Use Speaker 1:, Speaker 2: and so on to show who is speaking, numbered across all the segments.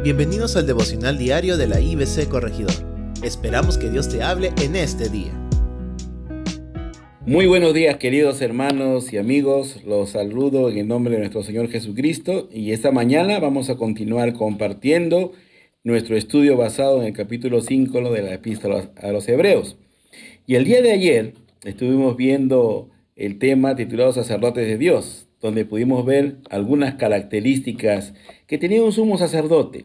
Speaker 1: Bienvenidos al devocional diario de la IBC Corregidor. Esperamos que Dios te hable en este día.
Speaker 2: Muy buenos días, queridos hermanos y amigos. Los saludo en el nombre de nuestro Señor Jesucristo. Y esta mañana vamos a continuar compartiendo nuestro estudio basado en el capítulo 5 de la Epístola a los Hebreos. Y el día de ayer estuvimos viendo el tema titulado Sacerdotes de Dios, donde pudimos ver algunas características que tenía un sumo sacerdote.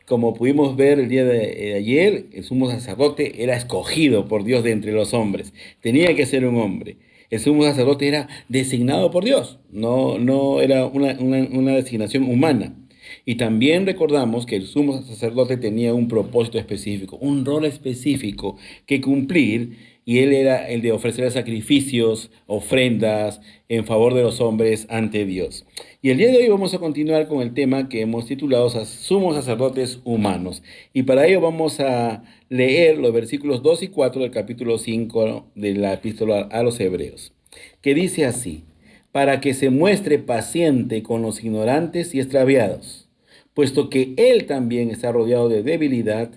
Speaker 2: Como pudimos ver el día de ayer, el sumo sacerdote era escogido por Dios de entre los hombres. Tenía que ser un hombre. El sumo sacerdote era designado por Dios, no era una designación humana. Y también recordamos que el sumo sacerdote tenía un propósito específico, un rol específico que cumplir, y él era el de ofrecer sacrificios, ofrendas en favor de los hombres ante Dios. Y el día de hoy vamos a continuar con el tema que hemos titulado Sumos Sacerdotes Humanos. Y para ello vamos a leer los versículos 2 y 4 del capítulo 5 de la Epístola a los Hebreos, que dice así: para que se muestre paciente con los ignorantes y extraviados, puesto que él también está rodeado de debilidad,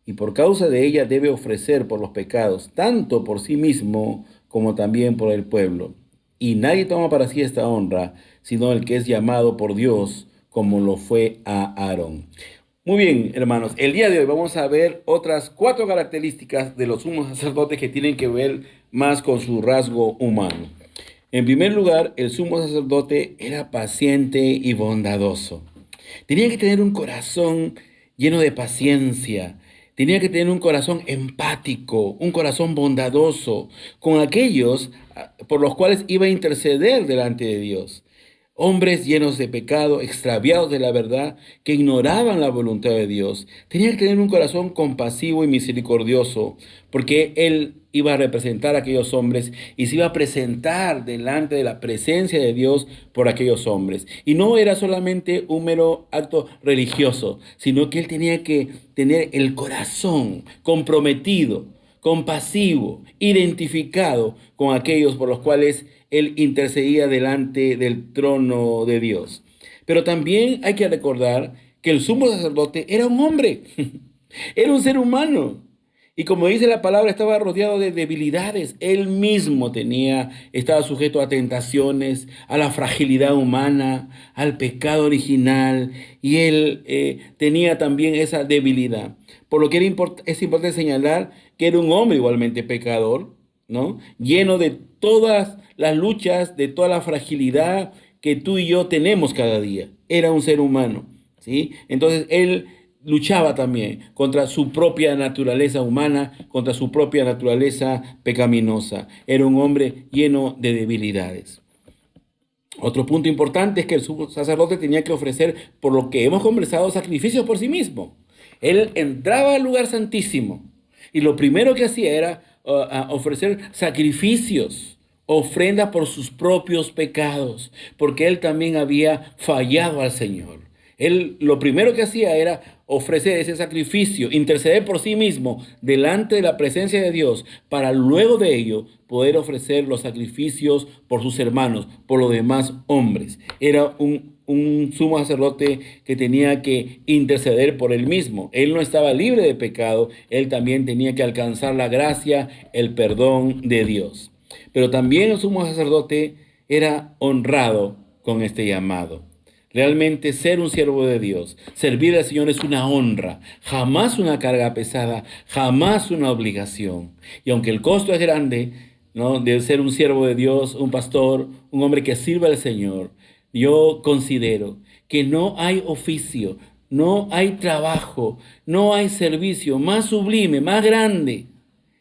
Speaker 2: y por causa de ella debe ofrecer por los pecados, tanto por sí mismo como también por el pueblo. Y nadie toma para sí esta honra, sino el que es llamado por Dios, como lo fue a Aarón. Muy bien, hermanos, el día de hoy vamos a ver otras 4 características de los sumos sacerdotes que tienen que ver más con su rasgo humano. En primer lugar, el sumo sacerdote era paciente y bondadoso. Tenía que tener un corazón lleno de paciencia. Tenía que tener un corazón empático, un corazón bondadoso con aquellos por los cuales iba a interceder delante de Dios. Hombres llenos de pecado, extraviados de la verdad, que ignoraban la voluntad de Dios. Tenía que tener un corazón compasivo y misericordioso, porque él iba a representar a aquellos hombres y se iba a presentar delante de la presencia de Dios por aquellos hombres. Y no era solamente un mero acto religioso, sino que él tenía que tener el corazón comprometido, compasivo, identificado con aquellos por los cuales él intercedía delante del trono de Dios. Pero también hay que recordar que el sumo sacerdote era un hombre, era un ser humano. Y como dice la palabra, estaba rodeado de debilidades. Él mismo estaba sujeto a tentaciones, a la fragilidad humana, al pecado original. Y él tenía también esa debilidad. Por lo que es importante señalar que era un hombre igualmente pecador, ¿no? Lleno de todas las luchas, de toda la fragilidad que tú y yo tenemos cada día. Era un ser humano, ¿sí? Entonces él luchaba también contra su propia naturaleza humana, contra su propia naturaleza pecaminosa. Era un hombre lleno de debilidades. Otro punto importante es que el sumo sacerdote tenía que ofrecer, por lo que hemos conversado, sacrificios por sí mismo. Él entraba al lugar santísimo y lo primero que hacía era ofrecer sacrificios, ofrenda por sus propios pecados, porque él también había fallado al Señor. Él lo primero que hacía era ofrecer ese sacrificio, interceder por sí mismo delante de la presencia de Dios, para luego de ello poder ofrecer los sacrificios por sus hermanos, por los demás hombres. Era un sumo sacerdote que tenía que interceder por él mismo. Él no estaba libre de pecado, él también tenía que alcanzar la gracia, el perdón de Dios. Pero también el sumo sacerdote era honrado con este llamado. Realmente ser un siervo de Dios, servir al Señor es una honra, jamás una carga pesada, jamás una obligación. Y aunque el costo es grande, ¿no?, de ser un siervo de Dios, un pastor, un hombre que sirva al Señor, yo considero que no hay oficio, no hay trabajo, no hay servicio más sublime, más grande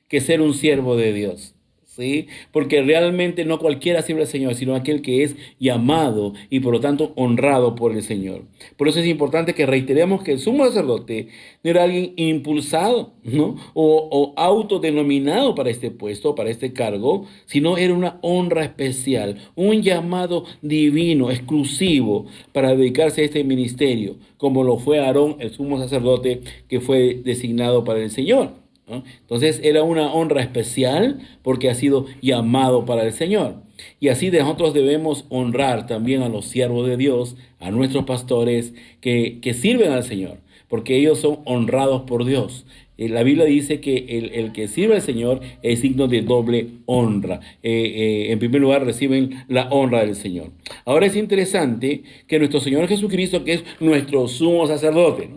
Speaker 2: que ser un siervo de Dios. ¿Sí? Porque realmente no cualquiera sirve al Señor, sino aquel que es llamado y por lo tanto honrado por el Señor. Por eso es importante que reiteremos que el sumo sacerdote no era alguien impulsado, ¿no?, o autodenominado para este puesto, para este cargo, sino era una honra especial, un llamado divino, exclusivo, para dedicarse a este ministerio, como lo fue Aarón, el sumo sacerdote que fue designado para el Señor, ¿no? Entonces era una honra especial porque ha sido llamado para el Señor. Y así nosotros debemos honrar también a los siervos de Dios, a nuestros pastores que sirven al Señor, porque ellos son honrados por Dios. La Biblia dice que el que sirve al Señor es signo de doble honra. En primer lugar, reciben la honra del Señor. Ahora es interesante que nuestro Señor Jesucristo, que es nuestro sumo sacerdote,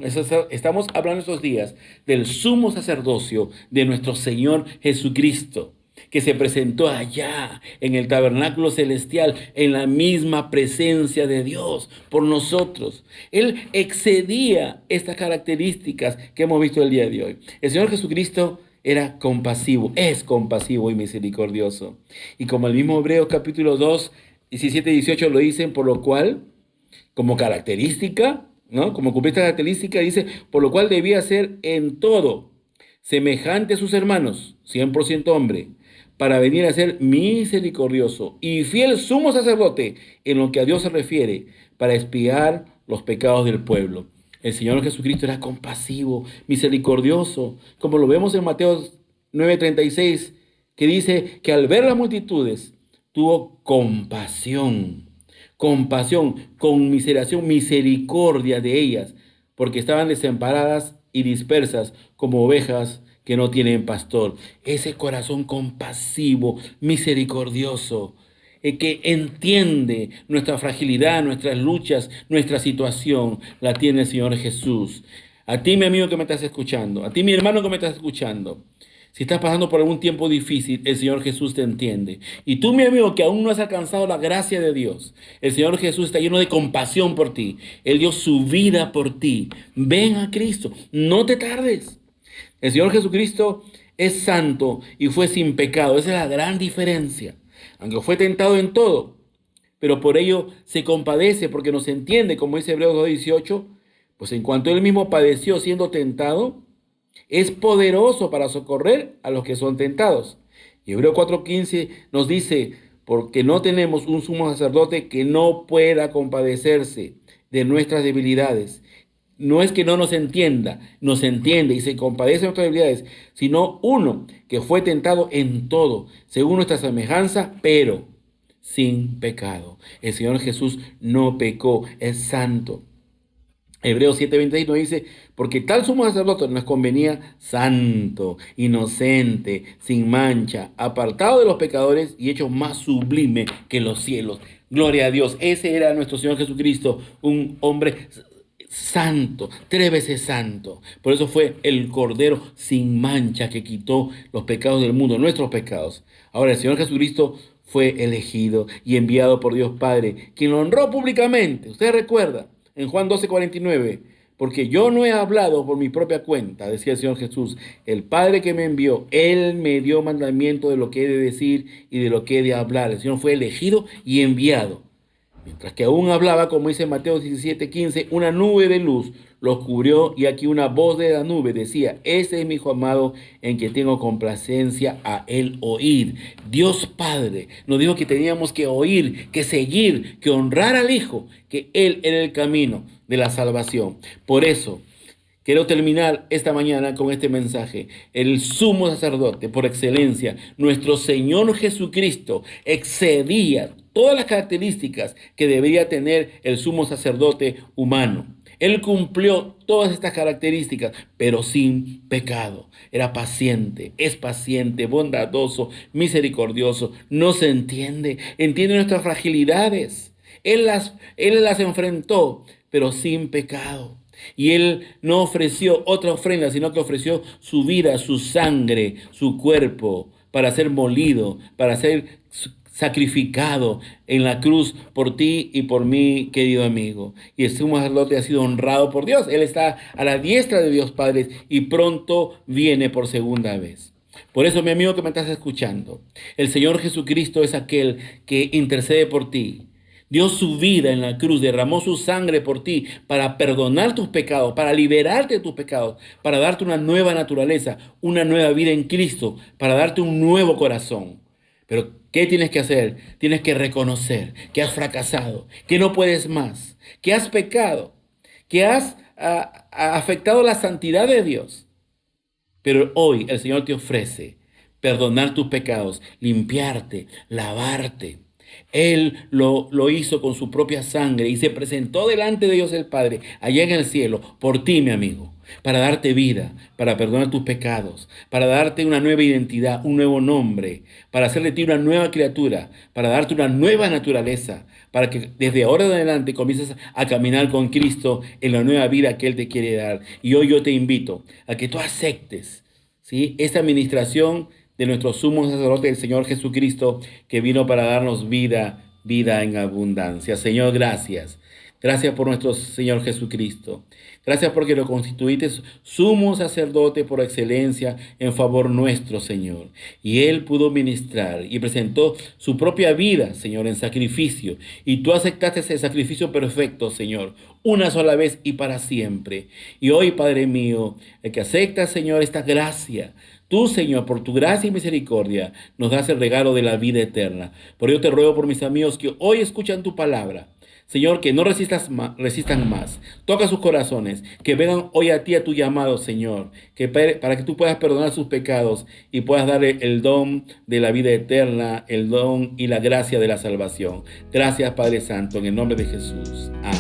Speaker 2: estamos hablando estos días del sumo sacerdocio de nuestro Señor Jesucristo, que se presentó allá en el tabernáculo celestial, en la misma presencia de Dios por nosotros. Él excedía estas características que hemos visto el día de hoy. El Señor Jesucristo era compasivo, es compasivo y misericordioso. Y como el mismo Hebreos capítulo 2, 17 y 18 lo dicen, por lo cual, como característica, ¿no? Como cumplir esta característica, dice, por lo cual debía ser en todo semejante a sus hermanos, 100% hombre, para venir a ser misericordioso y fiel sumo sacerdote en lo que a Dios se refiere, para expiar los pecados del pueblo. El Señor Jesucristo era compasivo, misericordioso, como lo vemos en Mateo 9:36, que dice que al ver las multitudes tuvo compasión, conmiseración, misericordia de ellas, porque estaban desamparadas y dispersas como ovejas que no tienen pastor. Ese corazón compasivo, misericordioso, que entiende nuestra fragilidad, nuestras luchas, nuestra situación, la tiene el Señor Jesús. A ti, mi amigo que me estás escuchando, a ti, mi hermano que me estás escuchando, si estás pasando por algún tiempo difícil, el Señor Jesús te entiende. Y tú, mi amigo, que aún no has alcanzado la gracia de Dios, el Señor Jesús está lleno de compasión por ti. Él dio su vida por ti. Ven a Cristo, no te tardes. El Señor Jesucristo es santo y fue sin pecado. Esa es la gran diferencia. Aunque fue tentado en todo, pero por ello se compadece porque nos entiende, como dice Hebreos 2:18, pues en cuanto él mismo padeció siendo tentado, es poderoso para socorrer a los que son tentados. Y Hebreos 4:15 nos dice, porque no tenemos un sumo sacerdote que no pueda compadecerse de nuestras debilidades. No es que no nos entienda, nos entiende y se compadece de nuestras debilidades, sino uno que fue tentado en todo, según nuestra semejanza, pero sin pecado. El Señor Jesús no pecó, es santo. Hebreos 7:26 nos dice, porque tal sumo sacerdote nos convenía santo, inocente, sin mancha, apartado de los pecadores y hecho más sublime que los cielos. Gloria a Dios. Ese era nuestro Señor Jesucristo, un hombre santo, 3 veces santo. Por eso fue el Cordero sin mancha que quitó los pecados del mundo, nuestros pecados. Ahora el Señor Jesucristo fue elegido y enviado por Dios Padre, quien lo honró públicamente. Usted recuerda en Juan 12:49, porque yo no he hablado por mi propia cuenta, decía el Señor Jesús, el Padre que me envió, Él me dio mandamiento de lo que he de decir y de lo que he de hablar. El Señor fue elegido y enviado. Mientras que aún hablaba, como dice Mateo 17:15, una nube de luz los cubrió y aquí una voz de la nube decía, este es mi Hijo amado en que tengo complacencia, a él oíd. Dios Padre nos dijo que teníamos que oír, que seguir, que honrar al Hijo, que Él era el camino de la salvación. Por eso quiero terminar esta mañana con este mensaje. El sumo sacerdote por excelencia, nuestro Señor Jesucristo, excedía todas las características que debería tener el sumo sacerdote humano. Él cumplió todas estas características, pero sin pecado. Era paciente, es paciente, bondadoso, misericordioso. No se entiende nuestras fragilidades. Él las enfrentó, pero sin pecado. Y Él no ofreció otra ofrenda, sino que ofreció su vida, su sangre, su cuerpo, para ser molido, para ser sacrificado en la cruz por ti y por mí, querido amigo. Y el sumo sacerdote ha sido honrado por Dios. Él está a la diestra de Dios Padre y pronto viene por segunda vez. Por eso, mi amigo que me estás escuchando, el Señor Jesucristo es aquel que intercede por ti. Dio su vida en la cruz, derramó su sangre por ti para perdonar tus pecados, para liberarte de tus pecados, para darte una nueva naturaleza, una nueva vida en Cristo, para darte un nuevo corazón. Pero ¿qué tienes que hacer? Tienes que reconocer que has fracasado, que no puedes más, que has pecado, que has afectado la santidad de Dios. Pero hoy el Señor te ofrece perdonar tus pecados, limpiarte, lavarte. Él lo hizo con su propia sangre y se presentó delante de Dios el Padre, allá en el cielo, por ti, mi amigo, para darte vida, para perdonar tus pecados, para darte una nueva identidad, un nuevo nombre, para hacer de ti una nueva criatura, para darte una nueva naturaleza, para que desde ahora en adelante comiences a caminar con Cristo en la nueva vida que Él te quiere dar. Y hoy yo te invito a que tú aceptes, ¿sí?, esta administración de nuestro sumo sacerdote, el Señor Jesucristo, que vino para darnos vida, vida en abundancia. Señor, gracias. Gracias por nuestro Señor Jesucristo. Gracias porque lo constituiste sumo sacerdote por excelencia en favor nuestro, Señor. Y Él pudo ministrar y presentó su propia vida, Señor, en sacrificio. Y tú aceptaste ese sacrificio perfecto, Señor, una sola vez y para siempre. Y hoy, Padre mío, el que acepta, Señor, esta gracia, tú, Señor, por tu gracia y misericordia, nos das el regalo de la vida eterna. Por ello te ruego por mis amigos que hoy escuchan tu palabra. Señor, que no resistan más. Toca sus corazones, que vengan hoy a ti a tu llamado, Señor, para que tú puedas perdonar sus pecados y puedas darle el don de la vida eterna, el don y la gracia de la salvación. Gracias, Padre Santo, en el nombre de Jesús. Amén.